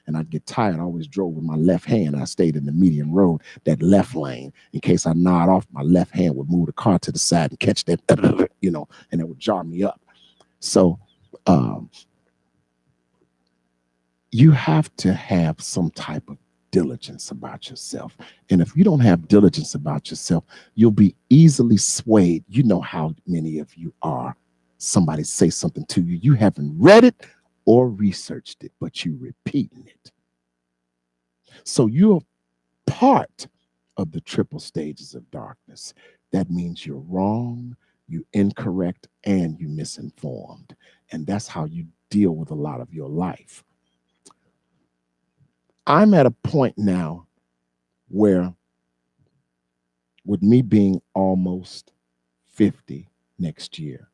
and I'd get tired. I always drove with my left hand. I stayed in the median road, that left lane. In case I nod off, my left hand would move the car to the side and catch that, and it would jar me up. So um, you have to have some type of diligence about yourself. And if you don't have diligence about yourself, you'll be easily swayed. You know how many of you are. Somebody say something to you, you haven't read it or researched it, but you repeating it. So you're part of the triple stages of darkness. That means you're wrong, you incorrect, and you misinformed. And that's how you deal with a lot of your life. I'm at a point now where, with me being almost 50 next year,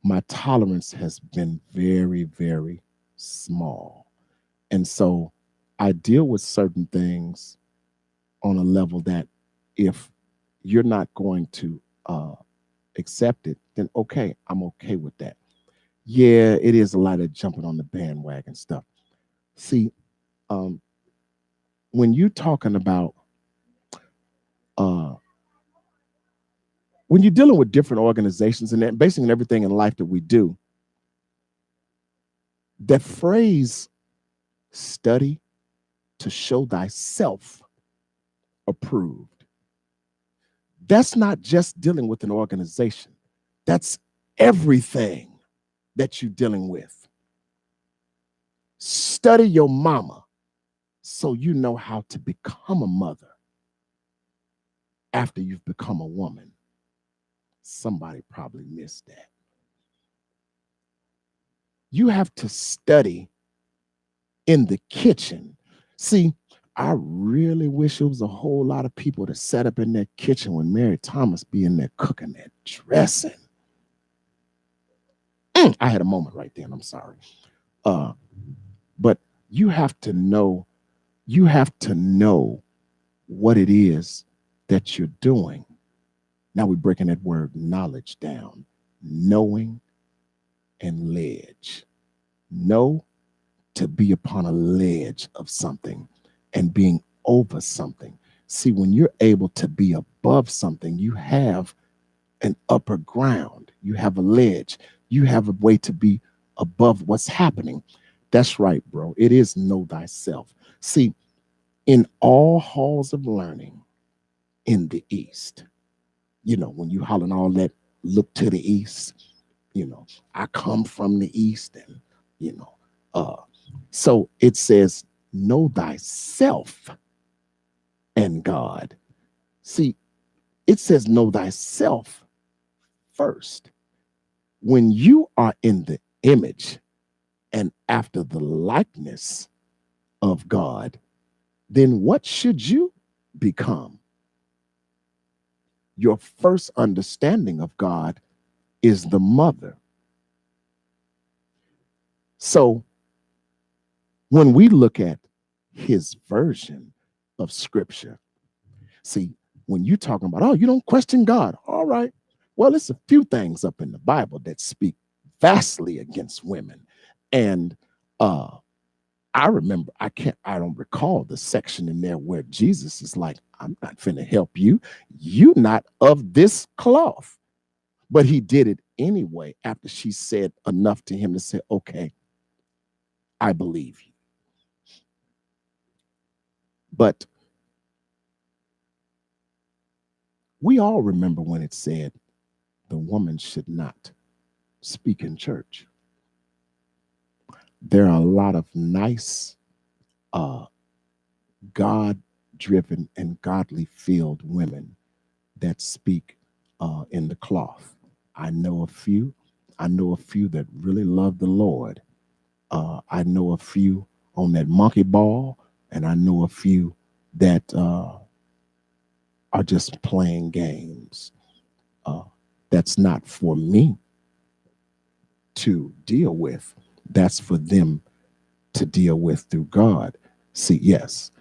my tolerance has been very, very small. And so I deal with certain things on a level that if you're not going to accept it, then okay, I'm okay with that. Yeah, it is a lot of jumping on the bandwagon stuff. See, um, when you're talking about uh, when you're dealing with different organizations and basically everything in life that we do, that phrase "study to show thyself approved," that's not just dealing with an organization. That's everything that you're dealing with. Study your mama so you know how to become a mother after you've become a woman. Somebody probably missed that. You have to study in the kitchen. See, I really wish there was a whole lot of people that sat up in that kitchen when Mary Thomas be in there cooking that dressing. I had a moment right there, and I'm sorry. Uh, but you have to know, what it is that you're doing. Now we're breaking that word knowledge down. Knowing and ledge. Know, to be upon a ledge of something and being over something. See, when you're able to be above something, you have an upper ground. You have a ledge. You have a way to be above what's happening. That's right, bro. It is know thyself. See, in all halls of learning in the East, when you hollering all that, look to the East, I come from the East, and, uh, so it says, know thyself and God. See, it says, know thyself first. When you are in the image and after the likeness of God, then what should you become? Your first understanding of God is the mother. So when we look at his version of scripture, see, when you're talking about, oh, you don't question God. All right. Well, it's a few things up in the Bible that speak vastly against women. And I remember, I don't recall the section in there where Jesus is like, I'm not finna help you. You not of this cloth. But he did it anyway after she said enough to him to say, okay, I believe you. But we all remember when it said the woman should not speak in church. There are a lot of nice, God-driven and godly-filled women that speak in the cloth. I know a few. I know a few that really love the Lord. I know a few on that monkey ball, and I know a few that are just playing games. That's not for me to deal with. That's for them to deal with through God. See, yes,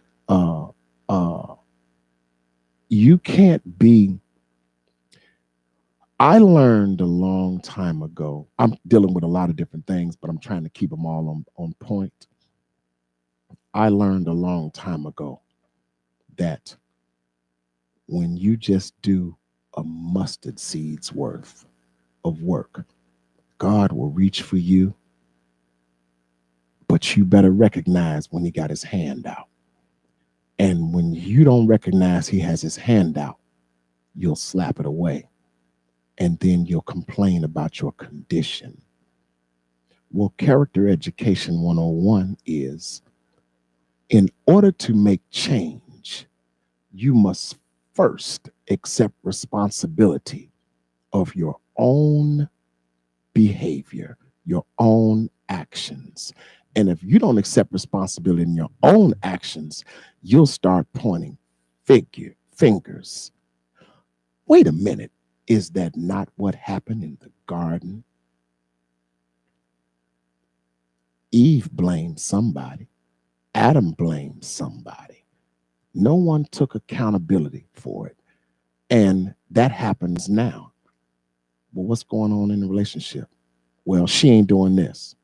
you can't be. I learned a long time ago. I'm dealing with a lot of different things, but I'm trying to keep them all on point. I learned a long time ago that when you just do a mustard seed's worth of work, God will reach for you, but you better recognize when he got his hand out. And when you don't recognize he has his hand out, you'll slap it away. And then you'll complain about your condition. Well, character education 101 is in order to make change, you must first accept responsibility of your own behavior, your own actions. And if you don't accept responsibility in your own actions, you'll start pointing fingers. Wait a minute. Is that not what happened in the garden? Eve blamed somebody. Adam blamed somebody. No one took accountability for it. And that happens now. Well, what's going on in the relationship? Well, she ain't doing this.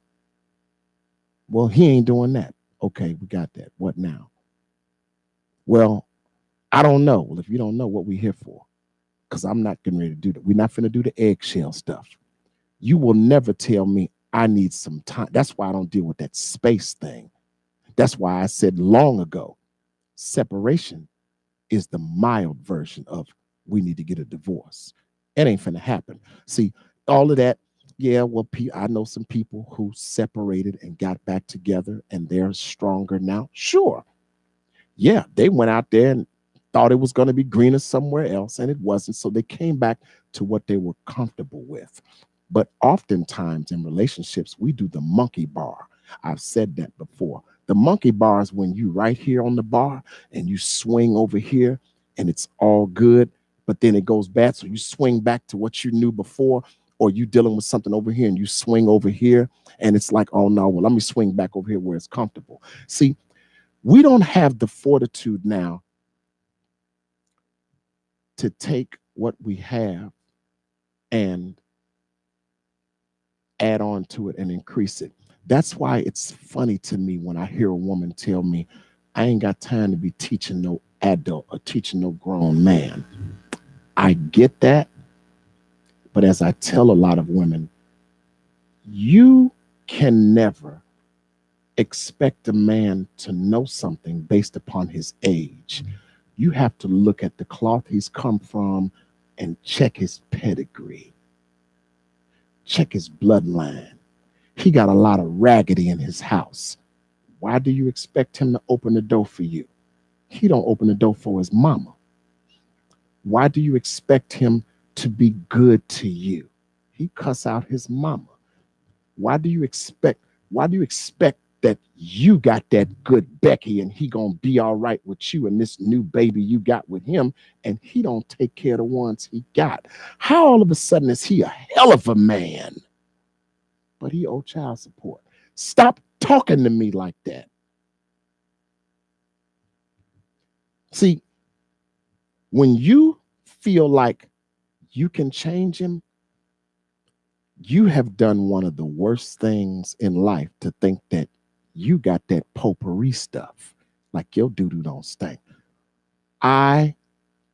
Well, he ain't doing that. Okay, we got that. What now? Well, I don't know. Well, if you don't know what we're here for, because I'm not getting ready to do that. We're not going to do the eggshell stuff. You will never tell me I need some time. That's why I don't deal with that space thing. That's why I said long ago, separation is the mild version of we need to get a divorce. It ain't finna happen. See, all of that, yeah, well, I know some people who separated and got back together and they're stronger now. Sure. Yeah, they went out there and thought it was going to be greener somewhere else, and it wasn't. So they came back to what they were comfortable with. But oftentimes in relationships, we do the monkey bar. I've said that before. The monkey bar is when you right here on the bar and you swing over here and it's all good, but then it goes bad. So you swing back to what you knew before, or you dealing with something over here and you swing over here and it's like, oh no, well, let me swing back over here where it's comfortable. See, we don't have the fortitude now to take what we have and add on to it and increase it. That's why it's funny to me when I hear a woman tell me, I ain't got time to be teaching no adult or teaching no grown man. I get that. But as I tell a lot of women, you can never expect a man to know something based upon his age. You have to look at the cloth he's come from and check his pedigree, check his bloodline. He got a lot of raggedy in his house. Why do you expect him to open the door for you? He don't open the door for his mama. Why do you expect him to be good to you? He cuss out his mama. Why do you expect that you got that good Becky and he gonna be all right with you and this new baby you got with him, and he don't take care of the ones he got? How all of a sudden is he a hell of a man, but he owe child support? Stop talking to me like that. See, when you feel like you can change him, you have done one of the worst things in life to think that you got that potpourri stuff, like your doo-doo don't stink. I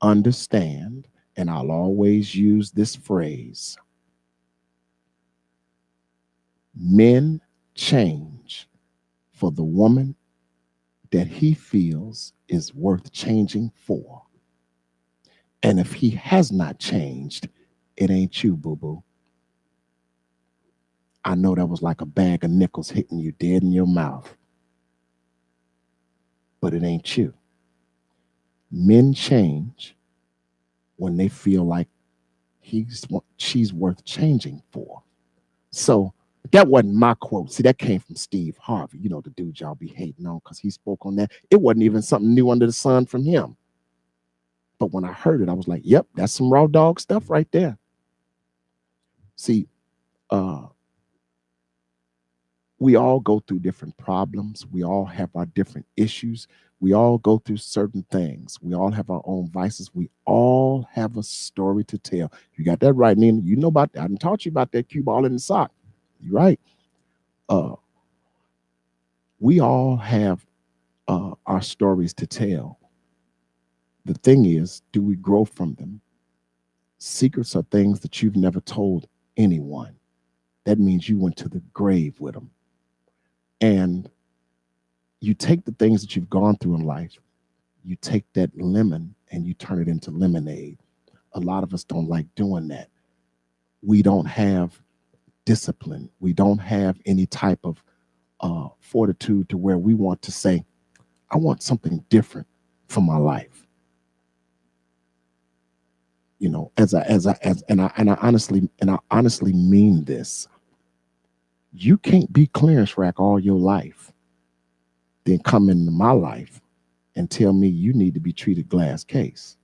understand, and I'll always use this phrase: men change for the woman that he feels is worth changing for. And if he has not changed, it ain't you, boo-boo. I know that was like a bag of nickels hitting you dead in your mouth, but it ain't you. Men change when they feel like she's worth changing for. So that wasn't my quote. See, that came from Steve Harvey, you know, the dude y'all be hating on because he spoke on that. It wasn't even something new under the sun from him. But when I heard it, I was like, yep, that's some raw dog stuff right there. See, we all go through different problems. We all have our different issues. We all go through certain things. We all have our own vices. We all have a story to tell. You got that right, Nina. You know about that. I didn't taught you about that cue ball in the sock. You're right. We all have our stories to tell. The thing is, do we grow from them? Secrets are things that you've never told anyone. That means you went to the grave with them. And you take the things that you've gone through in life, you take that lemon and you turn it into lemonade. A lot of us don't like doing that. We don't have discipline. We don't have any type of fortitude to where we want to say, I want something different for my life. You know, and I honestly mean this. You can't be clearance rack all your life, then come into my life and tell me you need to be treated glass case.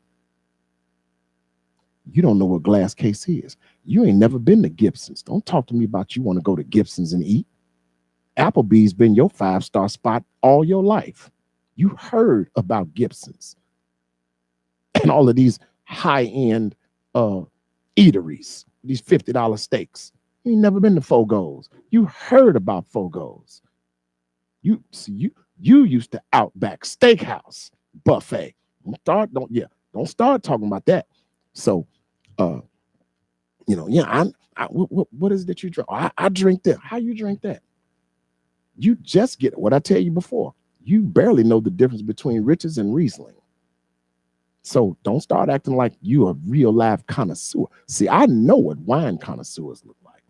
You don't know what glass case is. You ain't never been to Gibson's. Don't talk to me about you want to go to Gibson's and eat. Applebee's been your 5-star spot all your life. You heard about Gibson's and all of these high-end eateries, these $50 steaks. You ain't never been to Fogo's. You heard about Fogo's. You used to Outback Steakhouse buffet. Don't start talking about that. So, what is it that you drink? I drink that. How you drink that? You just get what I tell you before. You barely know the difference between Richards and Riesling. So don't start acting like you a real live connoisseur. See, I know what wine connoisseurs look like.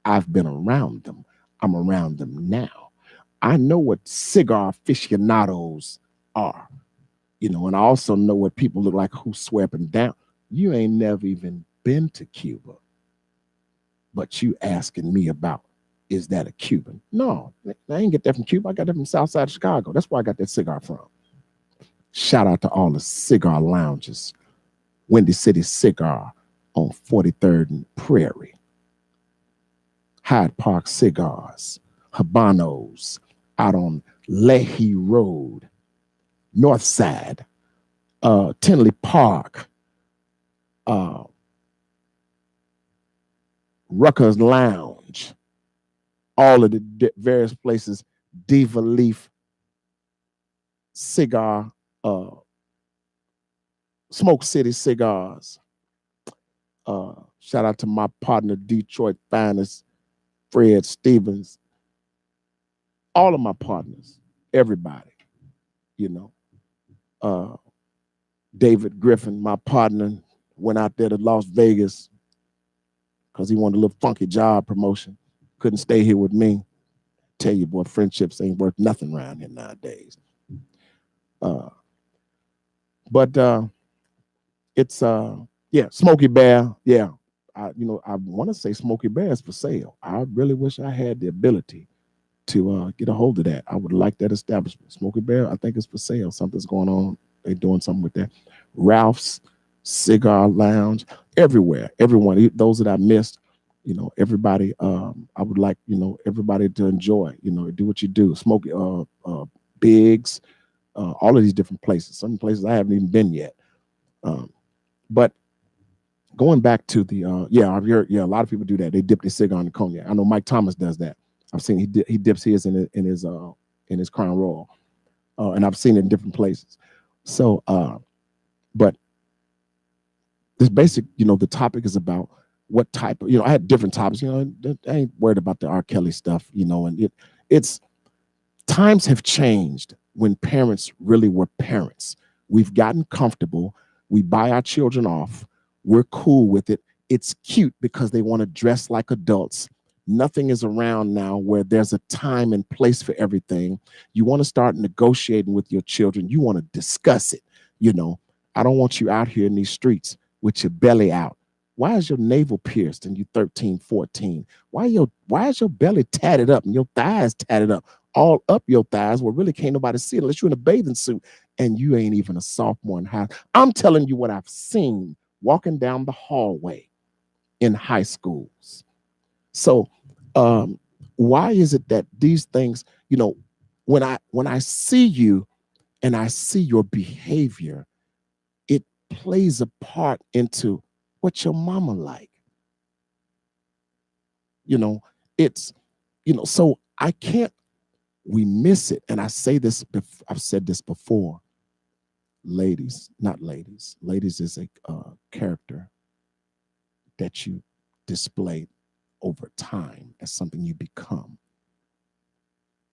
I've been around them. I'm around them now. I know what cigar aficionados are, and I also know what people look like who swear up and down. You ain't never even been to Cuba, but you asking me about, is that a Cuban? No, I ain't get that from Cuba. I got that from South Side of Chicago. That's where I got that cigar from. Shout out to all the cigar lounges. Windy City Cigar on 43rd and Prairie. Hyde Park Cigars. Habanos out on Leahy Road. North Side. Tinley Park. Rucker's Lounge. All of the various places. Diva Leaf Cigar. Smoke City Cigars. Shout out to my partner, Detroit Finest, Fred Stevens. All of my partners, everybody, David Griffin, my partner, went out there to Las Vegas because he wanted a little funky job promotion. Couldn't stay here with me. Tell you, boy, friendships ain't worth nothing around here nowadays. But it's Smokey Bear. Yeah, I want to say Smokey Bear is for sale. I really wish I had the ability to get a hold of that. I would like that establishment. Smokey Bear, I think it's for sale. Something's going on. They're doing something with that. Ralph's Cigar Lounge, everywhere. Everyone, those that I missed, everybody. I would like, everybody to enjoy. Do what you do. Smokey, Biggs, all of these different places. Some places I haven't even been yet. But going back to the I've heard a lot of people do that. They dip their cigar in the cognac. I know Mike Thomas does that. I've seen he dips his in his Crown Royal, and I've seen it in different places. So, but this basic, the topic is about what type of, I had different topics. I ain't worried about the R. Kelly stuff, and it's times have changed when parents really were parents. We've gotten comfortable. We buy our children off. We're cool with it. It's cute because they want to dress like adults. Nothing is around now where there's a time and place for everything. You want to start negotiating with your children. You want to discuss it. I don't want you out here in these streets with your belly out. Why is your navel pierced and you 13, 14? Why is your belly tatted up and your thighs tatted up? All up your thighs where really can't nobody see it unless you're in a bathing suit and you ain't even a sophomore in high. I'm telling you what I've seen walking down the hallway in high schools. So why is it that these things, when I see you and I see your behavior, it plays a part into what your mama like. It's, so I can't We miss it. And I say this, I've said this before. Ladies, not ladies. Ladies is a character that you display over time. That's something you become.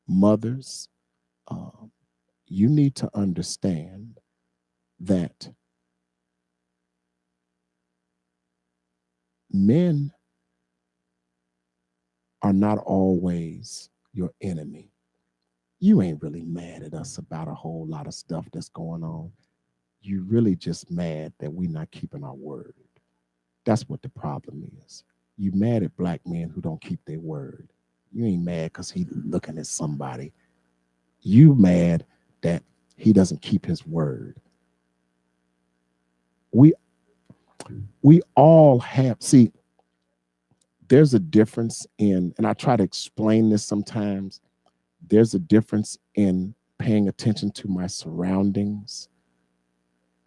Mothers, uh, you need to understand that men are not always your enemy. You ain't really mad at us about a whole lot of stuff that's going on. You really just mad that we not keeping our word. That's what the problem is. You mad at black men who don't keep their word. You ain't mad because he looking at somebody. You mad that he doesn't keep his word. We we all have, see, there's a difference in, and I try to explain this sometimes, there's a difference in paying attention to my surroundings,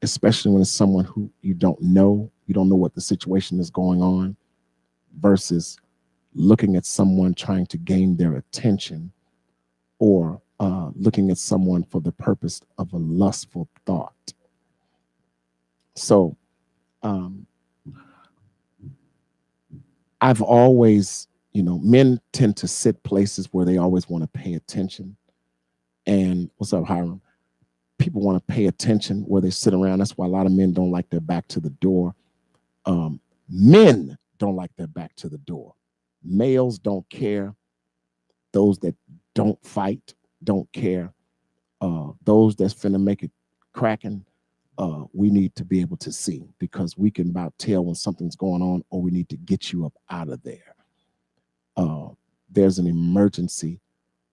especially when it's someone who you don't know what the situation is going on, versus looking at someone trying to gain their attention, or looking at someone for the purpose of a lustful thought. So um, I've always, men tend to sit places where they always want to pay attention. And what's up, Hiram? People want to pay attention where they sit around. That's why a lot of men don't like their back to the door. Men don't like their back to the door. Males don't care. Those that don't fight don't care. Those that's finna make it cracking, we need to be able to see, because we can about tell when something's going on, or we need to get you up out of there. There's an emergency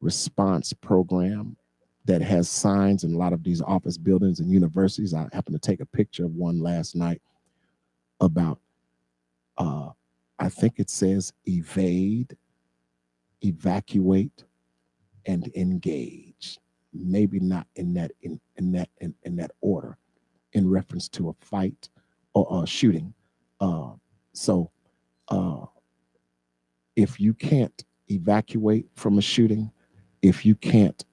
response program that has signs in a lot of these office buildings and universities. I happened to take a picture of one last night about, I think it says evade, evacuate, and engage. Maybe not in that order, in reference to a fight or a shooting. So if you can't evacuate from a shooting, if you can't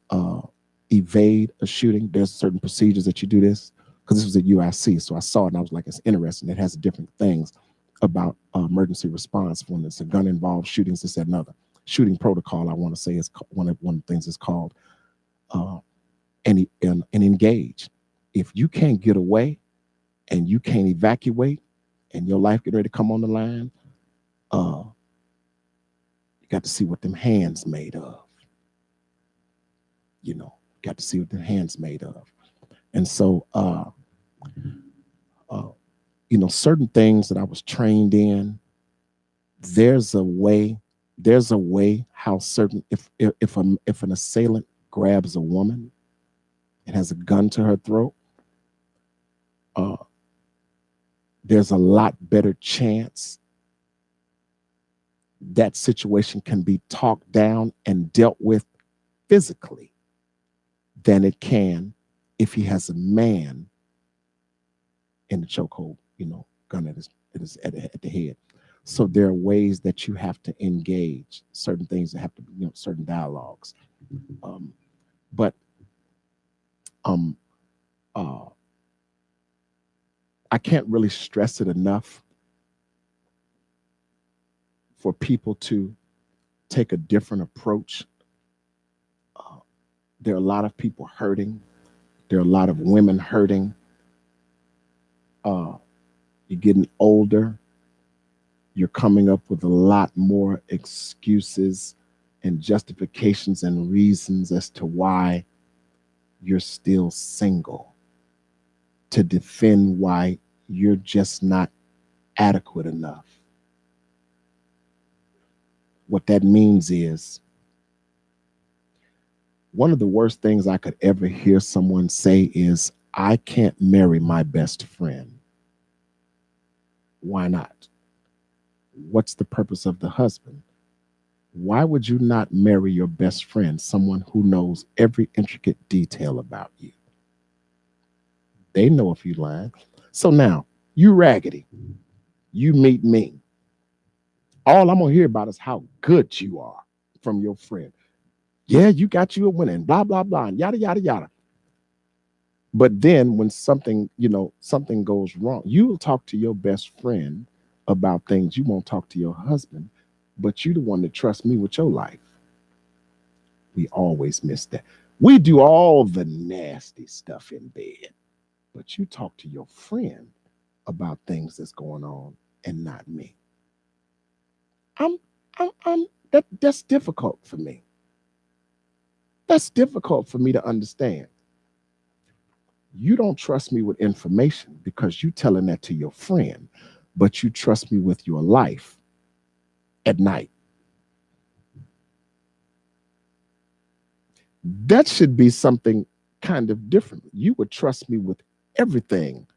evade a shooting, there's certain procedures that you do this. Because this was at UIC, so I saw it and I was like, it's interesting. It has different things about emergency response when it's a gun involved, shootings, this, that, and other. Shooting protocol, I want to say, is one of the things is called and engage. If you can't get away and you can't evacuate and your life get ready to come on the line, you got to see what them hands made of. Got to see what their hands made of. And so, certain things that I was trained in, there's a way how certain, if an assailant grabs a woman and has a gun to her throat, there's a lot better chance that situation can be talked down and dealt with physically than it can if he has a man in the chokehold, gun at the head. So there are ways that you have to engage certain things that have to be, certain dialogues. But I can't really stress it enough for people to take a different approach. There are a lot of people hurting. There are a lot of women hurting. You're getting older. You're coming up with a lot more excuses and justifications and reasons as to why you're still single, to defend why you're just not adequate enough. What that means is, one of the worst things I could ever hear someone say is, I can't marry my best friend. Why not? What's the purpose of the husband? Why would you not marry your best friend, someone who knows every intricate detail about you? They know if you lying. So now, you raggedy, you meet me. All I'm going to hear about is how good you are from your friend. Yeah, you got you a winner and blah, blah, blah, and yada, yada, yada. But then when something, something goes wrong, you will talk to your best friend about things. You won't talk to your husband, but you the one that trusts me with your life. We always miss that. We do all the nasty stuff in bed, but you talk to your friend about things that's going on and not me. I'm, that's difficult for me. That's difficult for me to understand. You don't trust me with information because you telling that to your friend, but you trust me with your life at night. That should be something kind of different. You would trust me with everything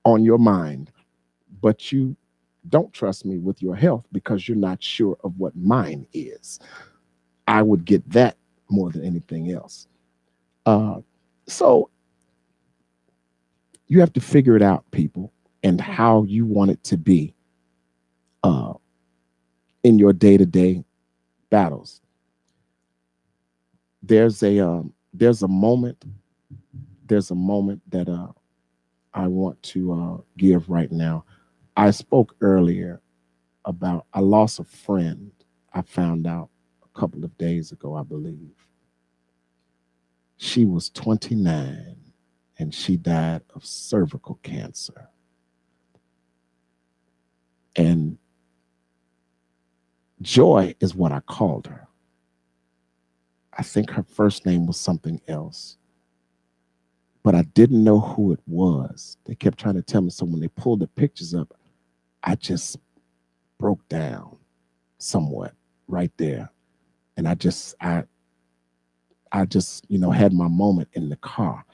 on your mind, but you don't trust me with your health because you're not sure of what mine is. I would get that more than anything else. Uh, so you have to figure it out, people, and how you want it to be uh, in your day-to-day battles. There's a moment that I want to give right now. I spoke earlier about I lost a friend. I found out a couple of days ago, I believe. She was 29 and she died of cervical cancer. And Joy is what I called her. I think her first name was something else, but I didn't know who it was. They kept trying to tell me. So when they pulled the pictures up, I just broke down somewhat right there. And I just, had my moment in the car.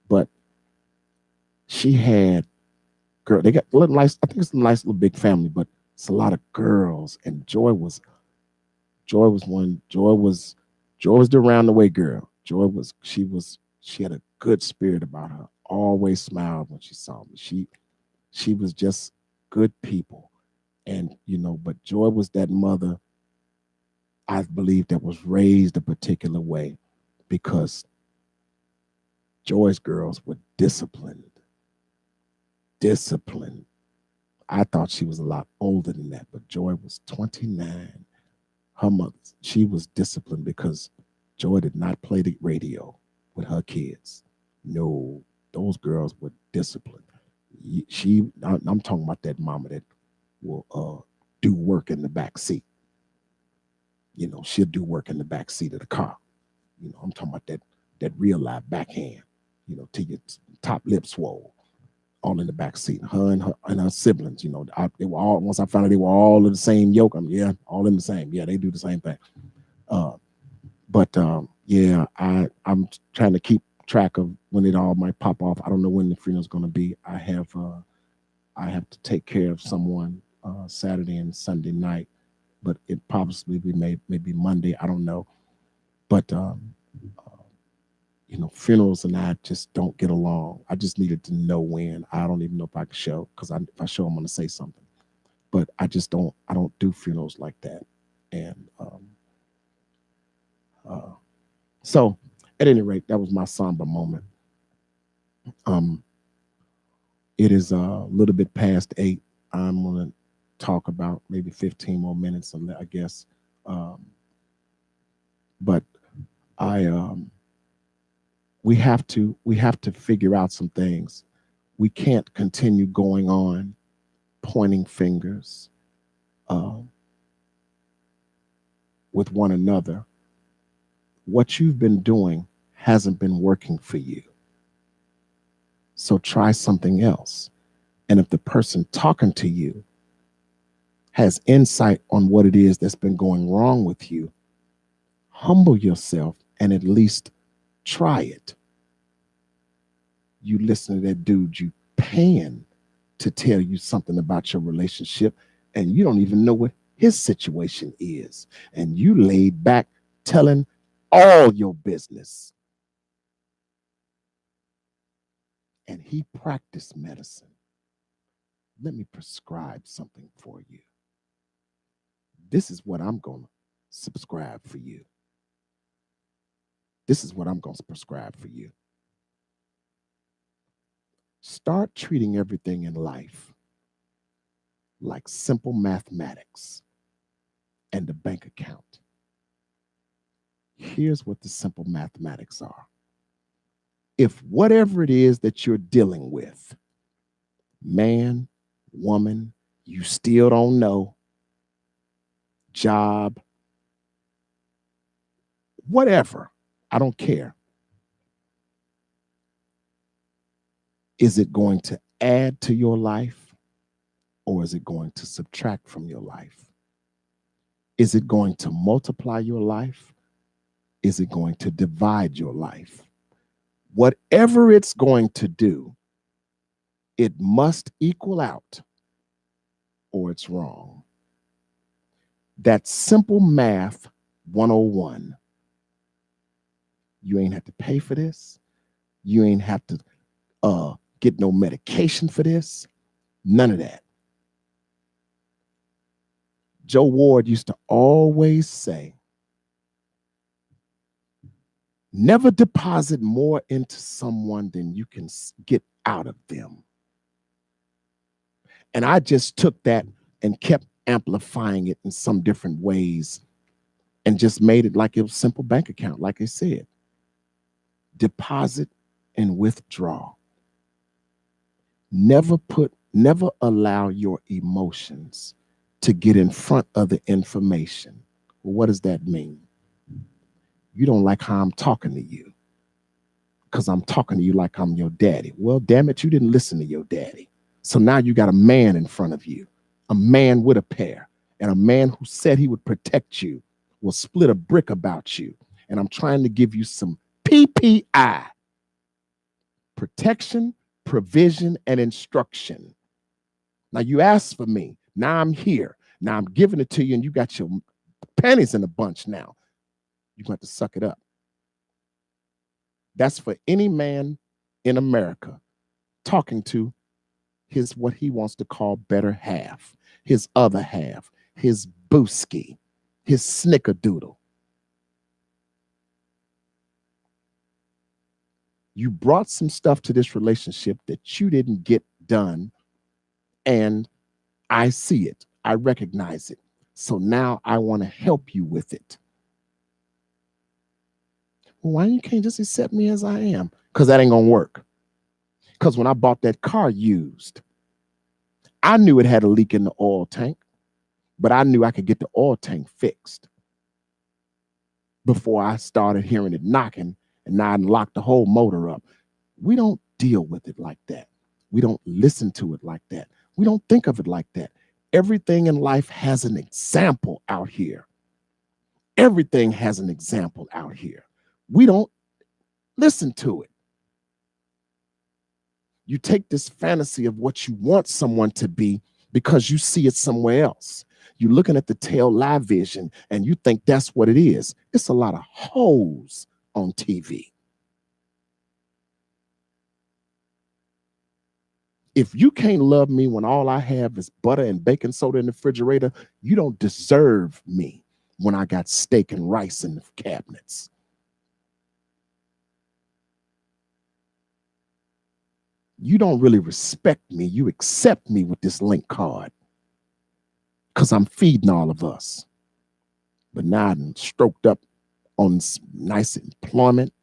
But she had they got a little nice, I think it's a nice little big family, but it's a lot of girls. And Joy was the round the way girl. She had a good spirit about her. Always smiled when she saw me. She was just good people. And but Joy was that mother, I believe, that was raised a particular way because Joy's girls were disciplined. Disciplined. I thought she was a lot older than that, but Joy was 29. Her mother, she was disciplined because Joy did not play the radio with her kids. No, those girls were disciplined. I'm talking about that mama that will do work in the back seat. She'll do work in the back seat of the car. I'm talking about that real live backhand. Till your top lip swole, all in the back seat. Her siblings. They were all. Once I found out they were all in the same yoke. Yeah, all in the same. Yeah, they do the same thing. But yeah, I'm trying to keep track of when it all might pop off. I don't know when the funeral's going to be. I have to take care of someone Saturday and Sunday night, but it possibly be maybe Monday. I don't know. But funerals and I just don't get along. I just needed to know when. I don't even know if I can show because if I show, I'm going to say something. But I just don't. I don't do funerals like that. And uh, so, at any rate, that was my somber moment. Um, it is a little bit past 8. I'm going to talk about maybe 15 more minutes, I guess. Um, but I we have to figure out some things. We can't continue going on pointing fingers uh, with one another. What you've been doing hasn't been working for you. So try something else. And if the person talking to you has insight on what it is that's been going wrong with you, humble yourself and at least try it. You listen to that dude you paying to tell you something about your relationship, and you don't even know what his situation is. And you laid back telling all your business. And he practiced medicine. Let me prescribe something for you. This is what I'm going to subscribe for you. This is what I'm going to prescribe for you. Start treating everything in life like simple mathematics and a bank account. Here's what the simple mathematics are. If whatever it is that you're dealing with, man, woman, you still don't know, job, whatever, I don't care. Is it going to add to your life or is it going to subtract from your life? Is it going to multiply your life? Is it going to divide your life? Whatever it's going to do, it must equal out or it's wrong. That's simple math 101. You ain't have to pay for this. You ain't have to get no medication for this. None of that. Joe Ward used to always say, never deposit more into someone than you can get out of them. And I just took that and kept amplifying it in some different ways and just made it like it was a simple bank account, like I said. Deposit and withdraw. Never allow your emotions to get in front of the information. Well, what does that mean? You don't like how I'm talking to you because I'm talking to you like I'm your daddy. Well, damn it, you didn't listen to your daddy. So now you got a man in front of you, a man with a pair, and a man who said he would protect you will split a brick about you. And I'm trying to give you some PPI, protection, provision, and instruction. Now you asked for me. Now I'm here. Now I'm giving it to you, and you got your panties in a bunch now. You're going to have to suck it up. That's for any man in America talking to his what he wants to call better half, his other half, his booski, his snickerdoodle. You brought some stuff to this relationship that you didn't get done, and I see it. I recognize it. So now I want to help you with it. Well, why you can't just accept me as I am? Because that ain't going to work. Because when I bought that car used, I knew it had a leak in the oil tank, but I knew I could get the oil tank fixed before I started hearing it knocking and now I locked the whole motor up. We don't deal with it like that. We don't listen to it like that. We don't think of it like that. Everything in life has an example out here. Everything has an example out here. We don't listen to it. You take this fantasy of what you want someone to be because you see it somewhere else. You're looking at the tail live vision and you think that's what it is. It's a lot of hoes on TV. If you can't love me when all I have is butter and baking soda in the refrigerator, you don't deserve me when I got steak and rice in the cabinets. You don't really respect me. You accept me with this link card because I'm feeding all of us. But now I'm stroked up on nice employment,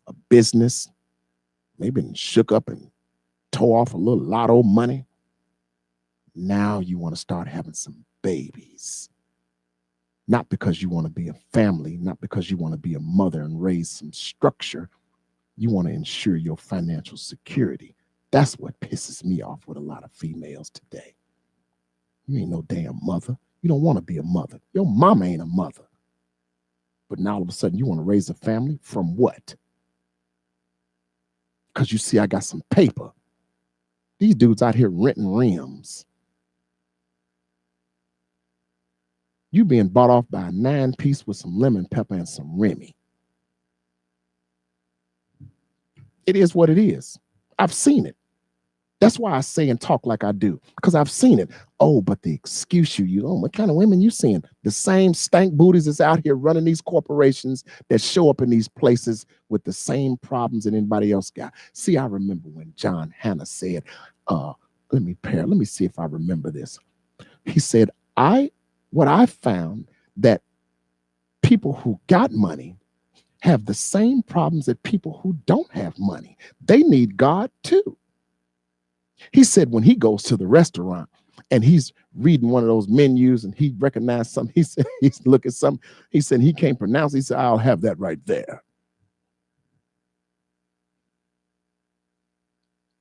a business, maybe shook up and tore off a little lotto money. Now you want to start having some babies. Not because you want to be a family, not because you want to be a mother and raise some structure. You want to ensure your financial security. That's what pisses me off with a lot of females today. You ain't no damn mother. You don't want to be a mother. Your mama ain't a mother. But now all of a sudden you want to raise a family from what? Because you see I got some paper. These dudes out here renting rims. You being bought off by a 9-piece with some lemon pepper and some Remy. It is what it is. I've seen it. That's why I say and talk like I do, because I've seen it. Oh, but the excuse what kind of women you seeing? The same stank booties that's out here running these corporations that show up in these places with the same problems that anybody else got. See, I remember when John Hanna said, let me see if I remember this. He said, what I found that people who got money have the same problems that people who don't have money. They need God too. He said when he goes to the restaurant and he's reading one of those menus and he recognized something, he said he's looking at something, he said he can't pronounce it. He said, I'll have that right there.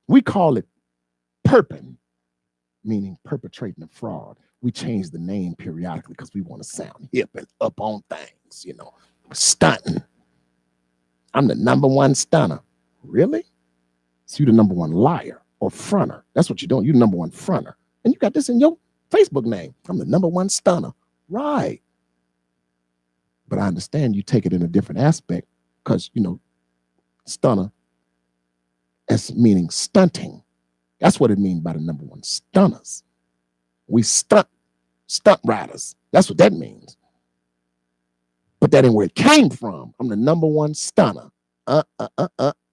We call it perping, meaning perpetrating a fraud. We change the name periodically because we want to sound hip and up on things, stunting. I'm the number one stunner. Really? So you're the number one liar or fronter. That's what you're doing. You're the number one fronter. And you got this in your Facebook name. I'm the number one stunner. Right. But I understand you take it in a different aspect because, stunner as meaning stunting. That's what it means by the number one stunners. We stunt riders. That's what that means. But that ain't where it came from. I'm the number one stunner. I'm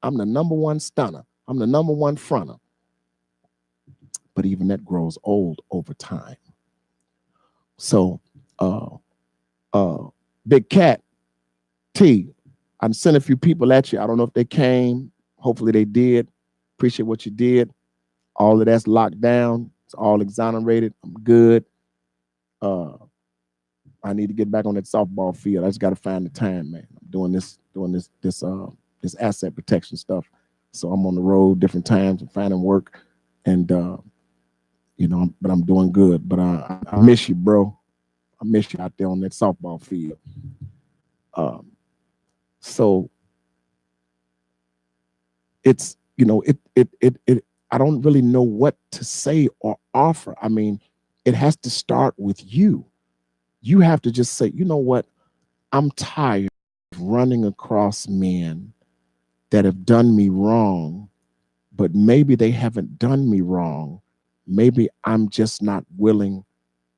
the number one stunner. I'm the number one fronter. But even that grows old over time. So, Big Cat, T, I'm sending a few people at you. I don't know if they came. Hopefully they did. Appreciate what you did. All of that's locked down. It's all exonerated. I'm good. I need to get back on that softball field. I just got to find the time, man. I'm doing this asset protection stuff. So I'm on the road different times and finding work, and but I'm doing good. But I miss you, bro. I miss you out there on that softball field. So it's I don't really know what to say or offer. I mean, it has to start with you. You have to just say, you know what? I'm tired of running across men that have done me wrong, but maybe they haven't done me wrong. Maybe I'm just not willing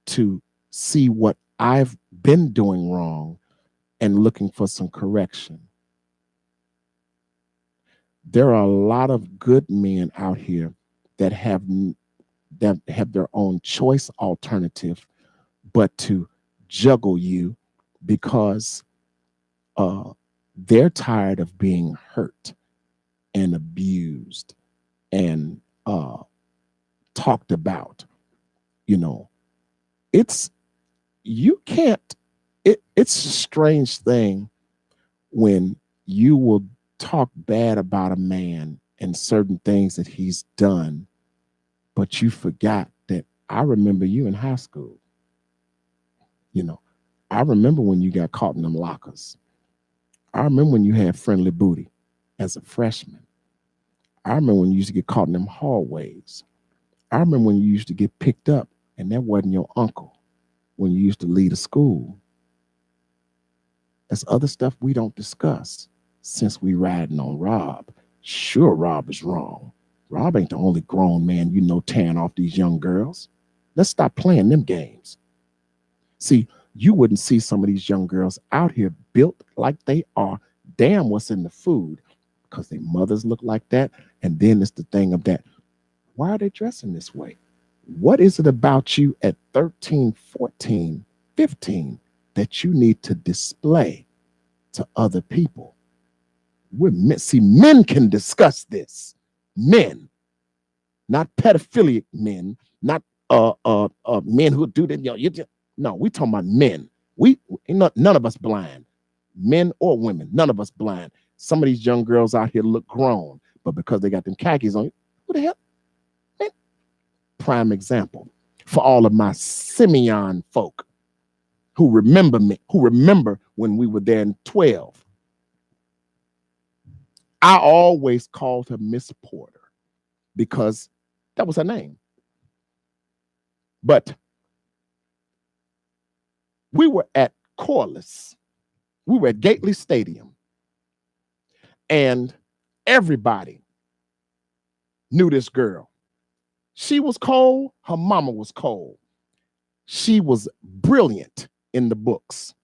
to see what I've been doing wrong and looking for some correction. There are a lot of good men out here that have their own choice alternative, but to juggle you because they're tired of being hurt and abused and talked about. It's a strange thing when you will talk bad about a man and certain things that he's done, but you forgot that I remember you in high school. I remember when you got caught in them lockers. I remember when you had friendly booty as a freshman. I remember when you used to get caught in them hallways. I remember when you used to get picked up and that wasn't your uncle when you used to leave the school. That's other stuff we don't discuss since we riding on Rob. Sure, Rob is wrong. Rob ain't the only grown man tearing off these young girls. Let's stop playing them games. See, you wouldn't see some of these young girls out here built like they are. Damn, what's in the food? Because their mothers look like that. And then it's the thing of that. Why are they dressing this way? What is it about you at 13, 14, 15 that you need to display to other people? Men can discuss this. Men, not pedophilic men, not men who do that. No, we talking about men. None of us blind, men or women. None of us blind. Some of these young girls out here look grown, but because they got them khakis on, who the hell? Man. Prime example for all of my Simeon folk who remember me, who remember when we were there in 12. I always called her Miss Porter because that was her name. But we were at Corliss. We were at Gately Stadium. And everybody knew this girl. She was cold. Her mama was cold. She was brilliant in the books.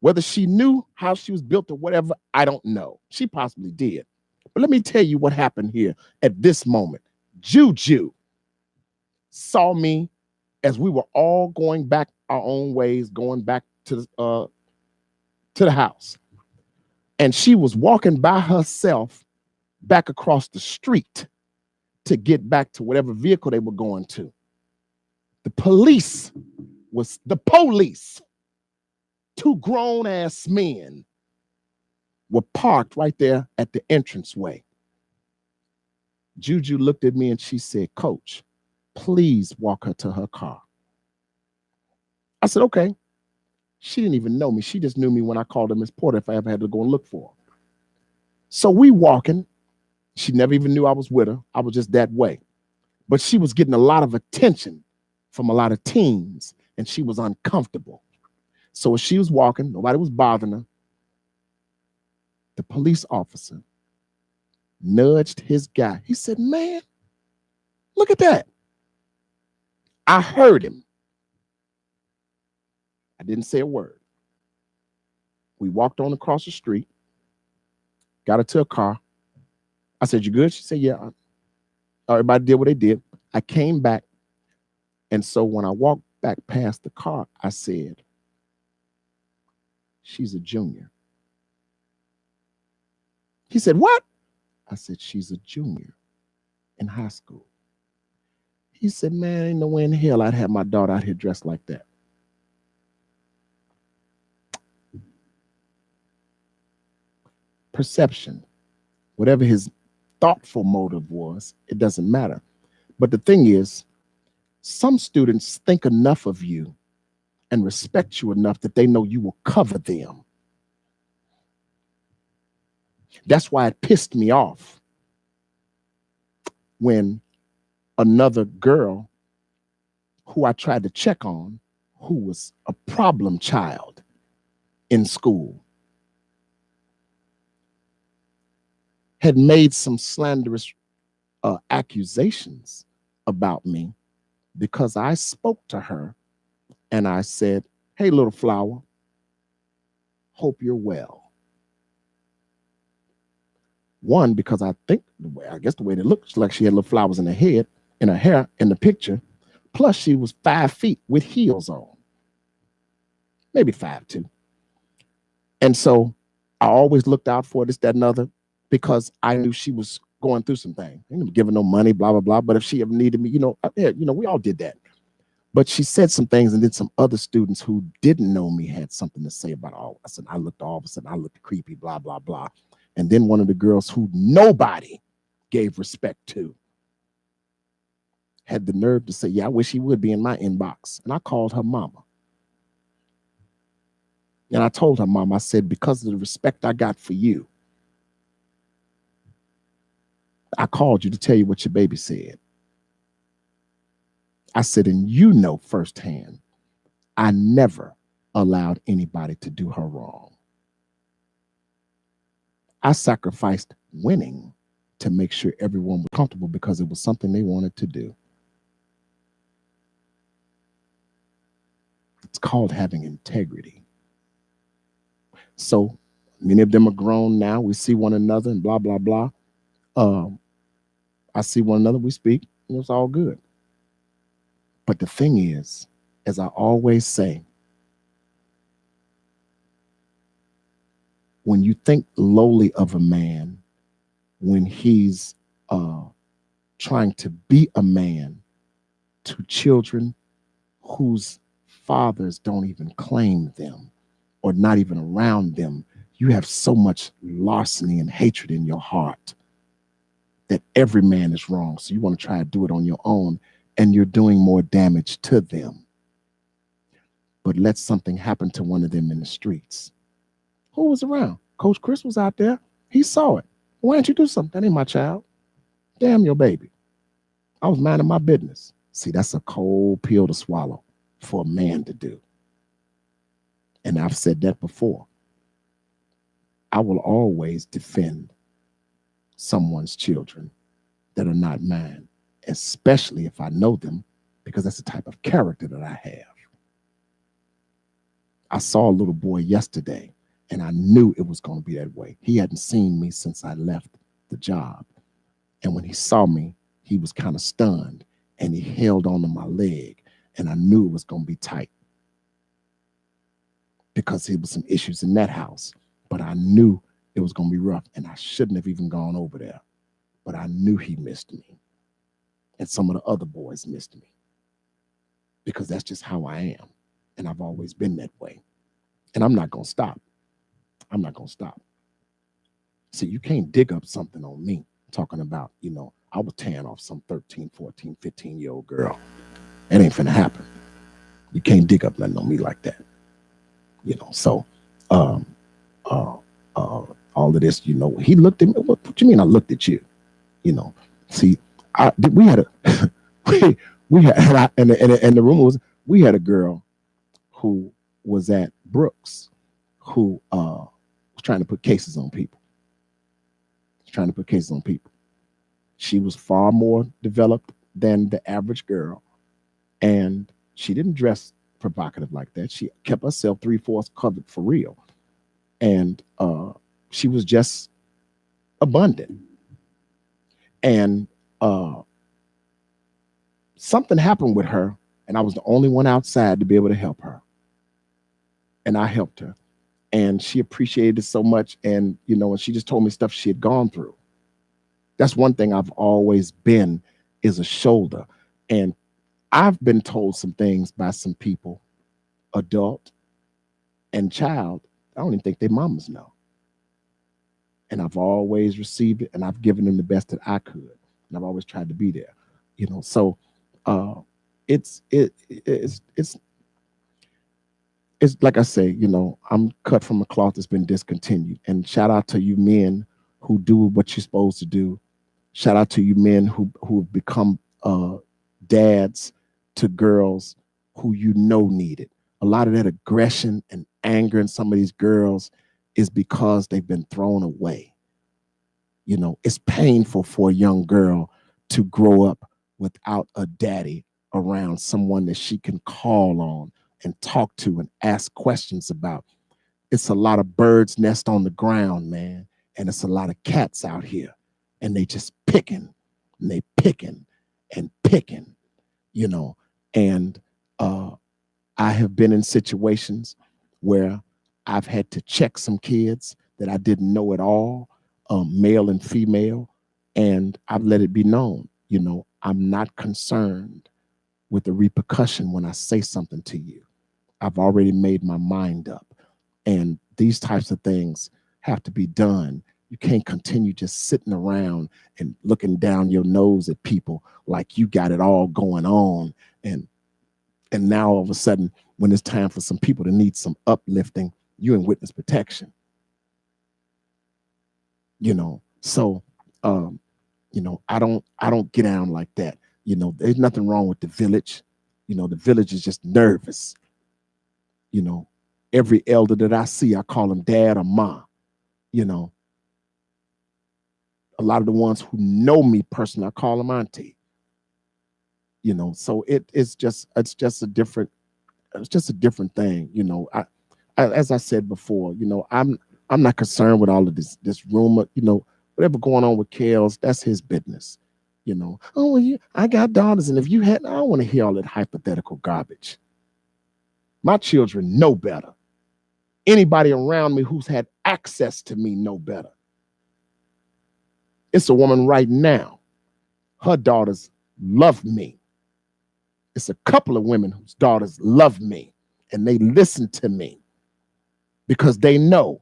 Whether she knew how she was built or whatever, I don't know. She possibly did. But let me tell you what happened here at this moment. Juju saw me as we were all going back our own ways, going back to the house. And she was walking by herself back across the street to get back to whatever vehicle they were going to. The police, two grown-ass men were parked right there at the entranceway. Juju looked at me and she said, "Coach, please walk her to her car." I said, "Okay." She didn't even know me. She just knew me when I called her Miss Porter if I ever had to go and look for her. So we walking. She never even knew I was with her. I was just that way. But she was getting a lot of attention from a lot of teens, and she was uncomfortable. So as she was walking, nobody was bothering her. The police officer nudged his guy. He said, "Man, look at that." I heard him. I didn't say a word. We walked on across the street, got her to a car. I said, "You good?" She said, "Yeah." Everybody did what they did. I came back. And so when I walked back past the car, I said, "She's a junior." He said, "What?" I said, "She's a junior in high school." He said, "Man, ain't no way in hell I'd have my daughter out here dressed like that." Perception, whatever his thoughtful motive was, it doesn't matter. But the thing is, some students think enough of you and respect you enough that they know you will cover them. That's why it pissed me off when another girl who I tried to check on, who was a problem child in school, had made some slanderous accusations about me because I spoke to her and I said, "Hey, little flower, hope you're well." One, because I guess the way they looked, like she had little flowers in her head, in her hair, in the picture. Plus, she was 5 feet with heels on, maybe 5'2". And so I always looked out for this, that, and other, because I knew she was going through some things. I didn't give her no money, blah, blah, blah. But if she ever needed me, we all did that. But she said some things, and then some other students who didn't know me had something to say about all. I looked all of a sudden, I looked creepy, blah, blah, blah. And then one of the girls who nobody gave respect to had the nerve to say, "Yeah, I wish he would be in my inbox." And I called her mama. And I told her mama, I said, "Because of the respect I got for you, I called you to tell you what your baby said." I said, "And you know firsthand, I never allowed anybody to do her wrong. I sacrificed winning to make sure everyone was comfortable because it was something they wanted to do." It's called having integrity. So many of them are grown now. We see one another and blah, blah, blah. I see one another, we speak, and it's all good. But the thing is, as I always say, when you think lowly of a man, when he's trying to be a man to children whose fathers don't even claim them or not even around them, you have so much larceny and hatred in your heart that every man is wrong. So you want to try to do it on your own, and you're doing more damage to them. But let something happen to one of them in the streets. Who was around? Coach Chris was out there. He saw it. Why didn't you do something? That ain't my child. Damn your baby. I was minding my business. See, that's a cold pill to swallow for a man to do. And I've said that before. I will always defend someone's children that are not mine. especially if I know them, because that's the type of character that I have. I saw a little boy yesterday, and I knew it was going to be that way. He hadn't seen me since I left the job. And when he saw me, he was kind of stunned, and he held onto my leg, and I knew it was going to be tight because there was some issues in that house. But I knew it was going to be rough, and I shouldn't have even gone over there. But I knew he missed me, and some of the other boys missed me, because that's just how I am, and I've always been that way. And I'm not going to stop. I'm not going to stop. See, you can't dig up something on me talking about, I was tearing off some 13, 14, 15-year-old girl. It ain't finna happen. You can't dig up nothing on me like that. So all of this, he looked at me. What you mean I looked at you? See, we had a we had and the rumor was we had a girl who was at Brooks who was trying to put cases on people. She was far more developed than the average girl, and she didn't dress provocative like that. She kept herself 3/4 covered for real, and she was just abundant. And something happened with her, and I was the only one outside to be able to help her, and I helped her, and she appreciated it so much. And and she just told me stuff she had gone through. That's one thing I've always been, is a shoulder. And I've been told some things by some people, adult and child, I don't even think their mamas know. And I've always received it, and I've given them the best that I could. And I've always tried to be there. So it's like I say, I'm cut from a cloth that's been discontinued. And shout out to you men who do what you're supposed to do. Shout out to you men who become dads to girls who need it. A lot of that aggression and anger in some of these girls is because they've been thrown away. It's painful for a young girl to grow up without a daddy around, someone that she can call on and talk to and ask questions about. It's a lot of birds nest on the ground, man, and it's a lot of cats out here, and they just picking, and they picking and picking, and I have been in situations where I've had to check some kids that I didn't know at all, male and female, and I've let it be known, I'm not concerned with the repercussion when I say something to you. I've already made my mind up, and these types of things have to be done. You can't continue just sitting around and looking down your nose at people like you got it all going on. And now all of a sudden, when it's time for some people to need some uplifting, you're in witness protection. So I don't get down like that. There's nothing wrong with the village. The village is just nervous. Every elder that I see, I call them dad or ma. A lot of the ones who know me personally, I call them auntie. So it's just a different thing. As I said before, I'm not concerned with all of this rumor. Whatever going on with Kels, that's his business. Oh, well, I got daughters, and if you had, I don't want to hear all that hypothetical garbage. My children know better. Anybody around me who's had access to me know better. It's a woman right now. Her daughters love me. It's a couple of women whose daughters love me, and they listen to me because they know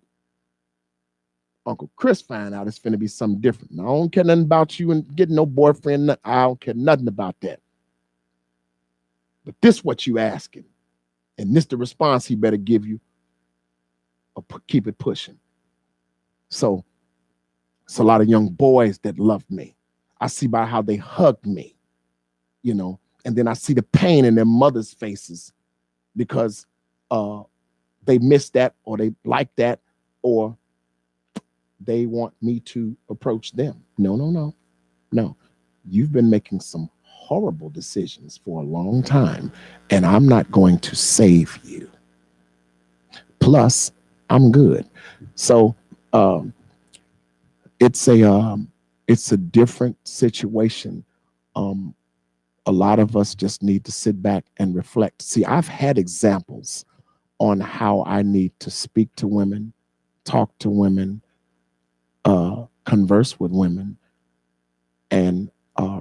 Uncle Chris find out it's finna be something different. Now, I don't care nothing about you and getting no boyfriend. I don't care nothing about that. But this what you asking, and this the response he better give you, or keep it pushing. So it's a lot of young boys that love me. I see by how they hug me, and then I see the pain in their mothers' faces because they miss that, or they like that, or they want me to approach them. No. You've been making some horrible decisions for a long time, and I'm not going to save you. Plus, I'm good. So um, it's a different situation. Um, a lot of us just need to sit back and reflect. See, I've had examples on how I need to speak to women, talk to women, converse with women, and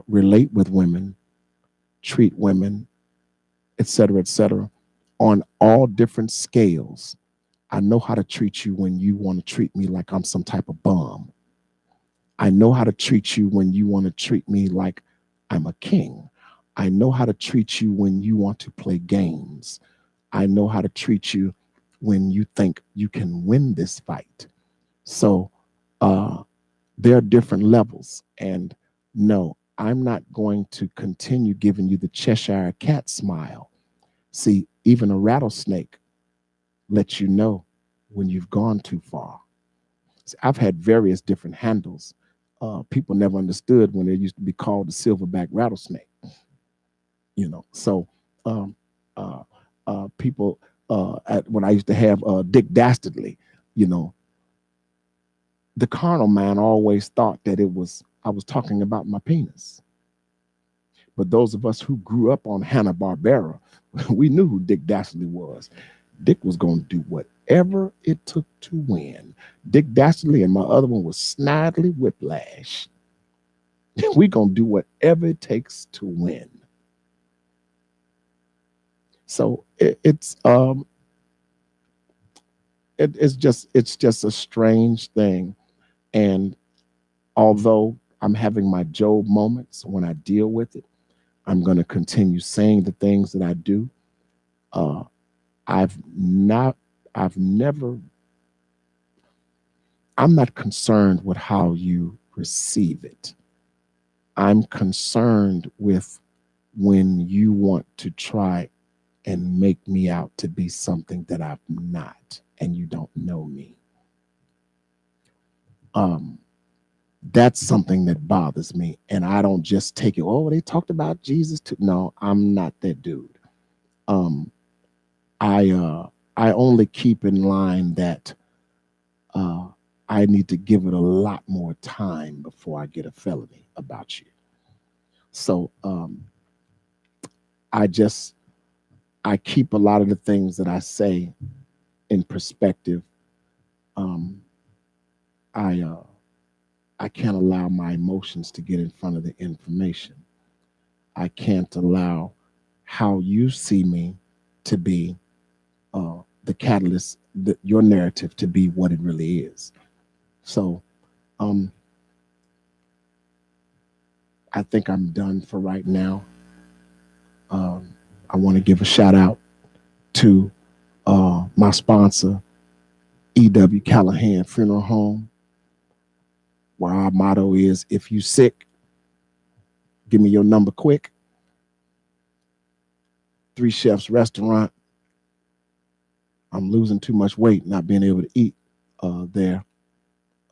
relate with women, treat women, et cetera, on all different scales. I know how to treat you when you want to treat me like I'm some type of bum. I know how to treat you when you want to treat me like I'm a king. I know how to treat you when you want to play games. I know how to treat you when you think you can win this fight. So uh, there are different levels. And no, I'm not going to continue giving you the Cheshire cat smile. See, even a rattlesnake lets you know when you've gone too far. See, I've had various different handles. People never understood when it used to be called the silverback rattlesnake. So um, uh, people when I used to have Dick Dastardly, you know, the carnal man always thought that I was talking about my penis. But those of us who grew up on Hanna-Barbera, we knew who Dick Dastardly was. Dick was going to do whatever it took to win. Dick Dastardly and my other one was Snidely Whiplash. We're going to do whatever it takes to win. So it's just a strange thing. And although I'm having my Job moments when I deal with it, I'm going to continue saying the things that I do. Uh, I've not, I've never, I'm not concerned with how you receive it. I'm concerned with when you want to try and make me out to be something that I'm not, and you don't know me. Um, that's something that bothers me, and I don't just take it. Oh, they talked about Jesus too. No, I'm not that dude. Um, I I only keep in line that uh, I need to give it a lot more time before I get a felony about you. So I just I keep a lot of the things that I say in perspective. Um, I I can't allow my emotions to get in front of the information. I can't allow how you see me to be the catalyst, your narrative to be what it really is. So um, I think I'm done for right now. Um, I want to give a shout out to my sponsor, E.W. Callahan Funeral Home, where our motto is if you sick, give me your number quick. Three Chefs Restaurant. I'm losing too much weight, not being able to eat there.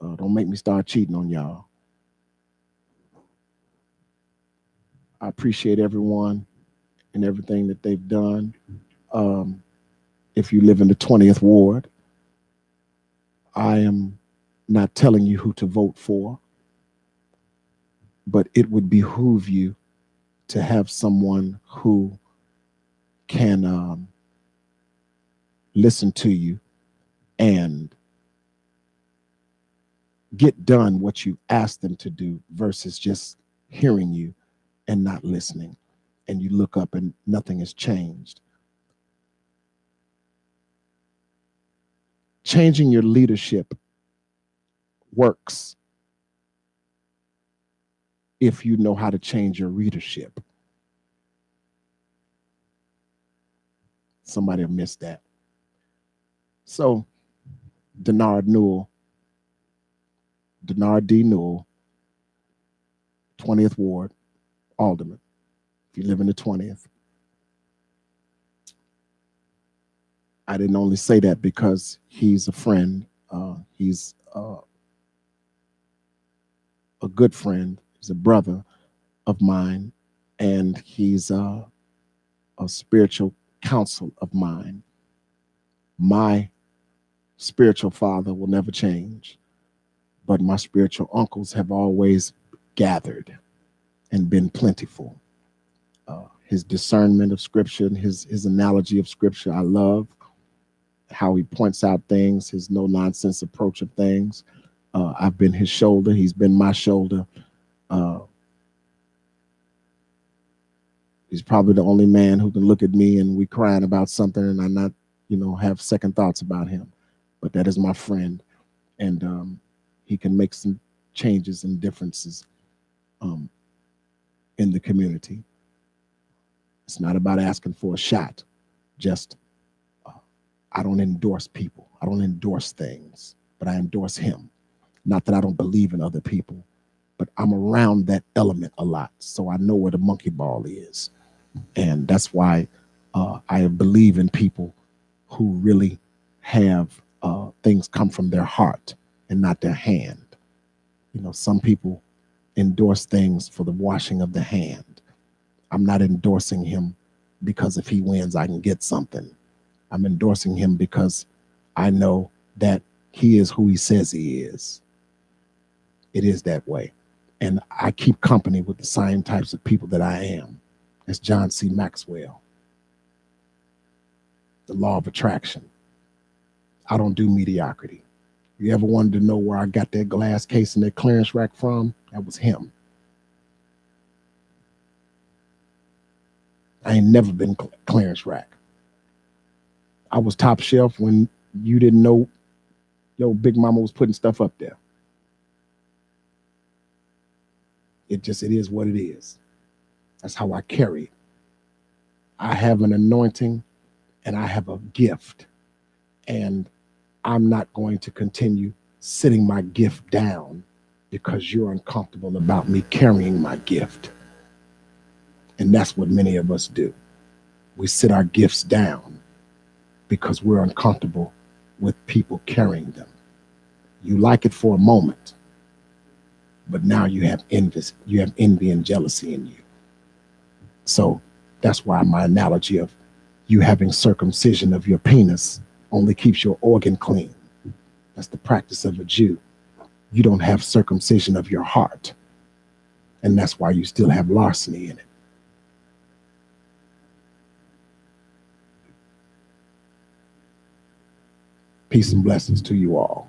Don't make me start cheating on y'all. I appreciate everyone and everything that they've done. Um, if you live in the 20th Ward, I am not telling you who to vote for, but it would behoove you to have someone who can listen to you and get done what you ask them to do versus just hearing you and not listening. And you look up and nothing has changed. Changing your leadership works if you know how to change your readership. Somebody have missed that. So, Denard D. Newell, 20th Ward, Alderman. If you live in the 20th, I didn't only say that because he's a friend. He's a good friend. He's a brother. of mine, and he's a spiritual counsel of mine. My spiritual father will never change, but my spiritual uncles have always gathered and been plentiful. His discernment of scripture and his analogy of scripture, I love how he points out things, his no nonsense approach of things. I've been his shoulder, he's been my shoulder. Uh, he's probably the only man who can look at me and we crying about something and I not, have second thoughts about him. But that is my friend, and he can make some changes and differences um, in the community. It's not about asking for a shot. Just uh, I don't endorse people. I don't endorse things, but I endorse him. Not that I don't believe in other people, but I'm around that element a lot, so I know where the monkey ball is, and that's why I believe in people who really have things come from their heart and not their hand. Some people endorse things for the washing of the hand. I'm not endorsing him because if he wins, I can get something. I'm endorsing him because I know that he is who he says he is. It is that way. And I keep company with the same types of people that I am. As John C. Maxwell, the law of attraction. I don't do mediocrity. You ever wanted to know where I got that glass case and that clearance rack from? That was him. I ain't never been clearance rack. I was top shelf when you didn't know your big mama was putting stuff up there. It is what it is. That's how I carry it. I have an anointing and I have a gift, and I'm not going to continue sitting my gift down because you're uncomfortable about me carrying my gift. And that's what many of us do. We sit our gifts down because we're uncomfortable with people carrying them. You like it for a moment, but now you have envy and jealousy in you. So that's why my analogy of you having circumcision of your penis only keeps your organ clean. That's the practice of a Jew. You don't have circumcision of your heart, and that's why you still have larceny in it. Peace and blessings to you all.